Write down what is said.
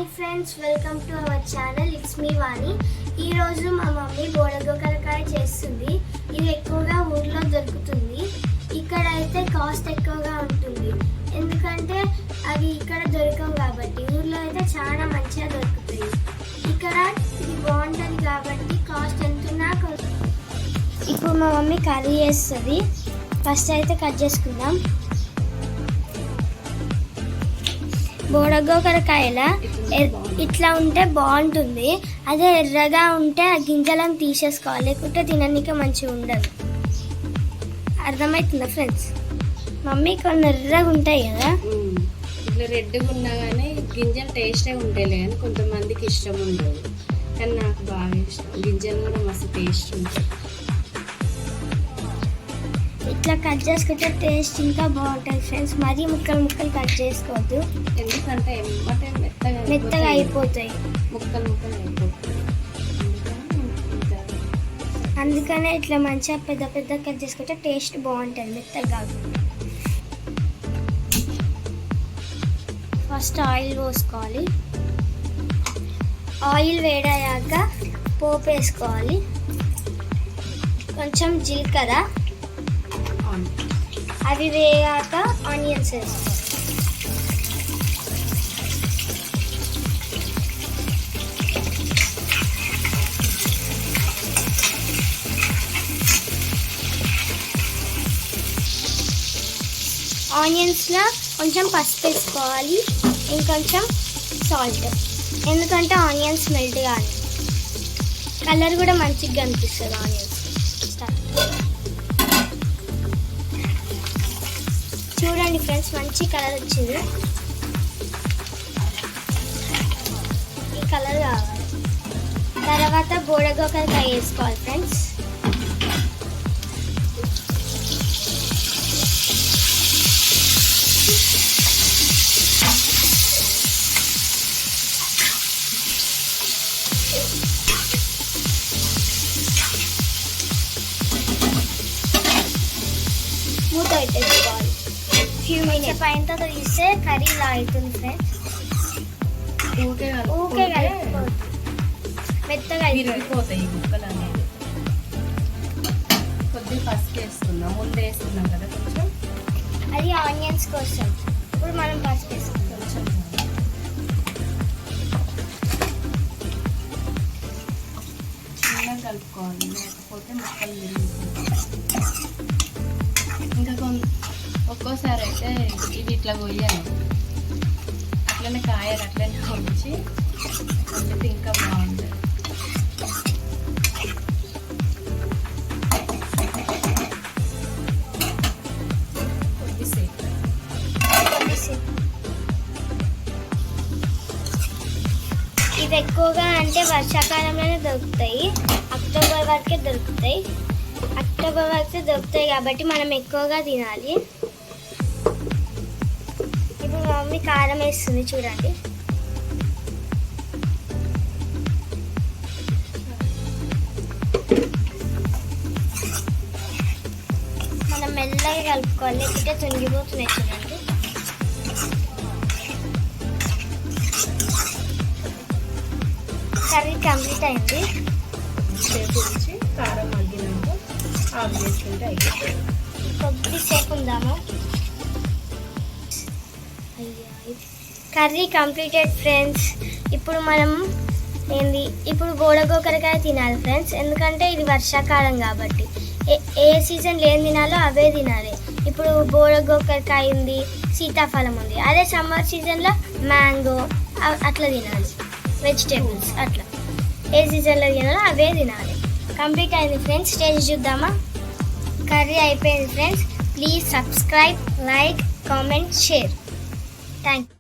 Hi friends, welcome to our channel. It's me Vani. ఈరోజు మా mummy బోడగోకరకాయ చేస్తుంది. ఇది ఎక్కువగా ఊర్లో దొరుకుతుంది. ఇక్కడ అయితే కాస్ట్ ఎక్కువగా ఉంటుంది, ఎందుకంటే అవి ఇక్కడ దొరకవు కాబట్టి. ఊర్లో అయితే చాలా మంచిగా దొరుకుతాయి. ఇక్కడ ఇది బాగుంటుంది కాబట్టి కాస్ట్ ఎంతున్నా. ఇప్పుడు మా మమ్మీ కర్రీ చేస్తుంది. ఫస్ట్ అయితే కట్ చేసుకుందాం. బోడగోకరకాయల ఇట్లా ఉంటే బాగుంటుంది. అదే ఎర్రగా ఉంటే ఆ గింజలను తీసేసుకోవాలి, లేకుంటే తినడానికి మంచిగా ఉండదు. అర్థమవుతుందా ఫ్రెండ్స్? మమ్మీ కొన్ని ఎర్రగా ఉంటాయి కదా, ఇట్లా రెడ్గా ఉన్నా కానీ గింజలు టేస్టే ఉంటాయి కానీ కొంతమందికి ఇష్టం ఉండదు. కానీ నాకు బాగా ఇష్టం. గింజలు కూడా మస్తు టేస్ట్ ఉంటాయి. ఇట్లా కట్ చేసుకుంటే టేస్ట్ ఇంకా బాగుంటుంది ఫ్రెండ్స్. మరీ ముక్కలు ముక్కలు కట్ చేసుకోవద్దు, ఎందుకంటే మెత్తగా అయిపోతాయి. ముక్కలు అయిపోతాయి. అందుకనే ఇట్లా మంచిగా పెద్ద పెద్ద కట్ చేసుకుంటే టేస్ట్ బాగుంటుంది, మెత్తగా కాదు. ఫస్ట్ ఆయిల్ పోసుకోవాలి. ఆయిల్ వేడయ్యాక పోపు వేసుకోవాలి. కొంచెం జీలకర్ర, అవి వేగాక ఆనియన్స్ వేసుకోవాలి. ఆనియన్స్లో కొంచెం పసుపు వేసుకోవాలి, ఇంకొంచెం సాల్ట్, ఎందుకంటే ఆనియన్స్ మెల్ట్ కావాలి. కలర్ కూడా మంచిగా కనిపిస్తుంది ఆనియన్స్. చూడండి ఫ్రెండ్స్, మంచి కలర్ వచ్చింది. ఈ కలర్ కావాలి. తర్వాత బోడగోకరకాయ వేసుకోవాలి ఫ్రెండ్స్. మూత పెట్టేసుకోవాలి. ఫ్యూ మినిట్స్ పైన తీస్తే కర్రీ ఇలా అవుతుంది ఫ్రెండ్స్. ఊకే కలిపిపోతుంది, మెత్తగా విరిగిపోతాయి ముక్కలు అనేది. కొద్దిగా పసుపు వేస్తున్నాం, ముందు వేస్తున్నాం కదా కొంచెం. అది ఆనియన్స్ కోసం. ఇప్పుడు మనం పసుపు వేసుకుంటాం. చిన్నగా కలుపుకోవాలి, లేకపోతే ముక్కలు విరిగిపోతాయి. ఇంకా ఒక్కోసారి అయితే ఇవి ఇట్లా కొయ్యాలి, అట్లనే కాయలు అట్లనే ఉంచి వండితే ఇంకా బాగుంటుంది. కొద్దిసేపు ఇవి ఎక్కువగా అంటే వర్షాకాలంలోనే దొరుకుతాయి. అక్టోబర్ వరకే దొరుకుతాయి. అక్టోబర్ వరకు దొరుకుతాయి కాబట్టి మనం ఎక్కువగా తినాలి. ఇప్పుడు మా మమ్మీ కారం వేస్తుంది, చూడండి. మనం మెల్లగా కలుపుకోవాలి, లేకుంటే తొంగిపోతున్నాయి. చూడండి, కర్రీ కంప్లీట్ అయింది. చేసి కారం మగ్గినాక ఆఫ్ చేసుకుంటే అయిపోతుంది. కొద్దిసేపు ఉందాము. Curry completed friends. ఇప్పుడు మనం ఇప్పుడు బోడగోకరకాయ తినాలి ఫ్రెండ్స్, ఎందుకంటే ఇది వర్షాకాలం కాబట్టి. ఏ సీజన్లో ఏం తినాలో అవే తినాలి. ఇప్పుడు బోడగోకరకాయ ఉంది, సీతాఫలం ఉంది. అదే సమ్మర్ సీజన్లో మ్యాంగో అట్లా తినాలి. వెజిటేబుల్స్ అట్లా ఏ సీజన్లో తినాలో అవే తినాలి. కంప్లీట్ అయింది ఫ్రెండ్స్. టేస్ట్ చూద్దామా? కర్రీ అయిపోయింది friends. Please subscribe, like, comment, share. Thank you.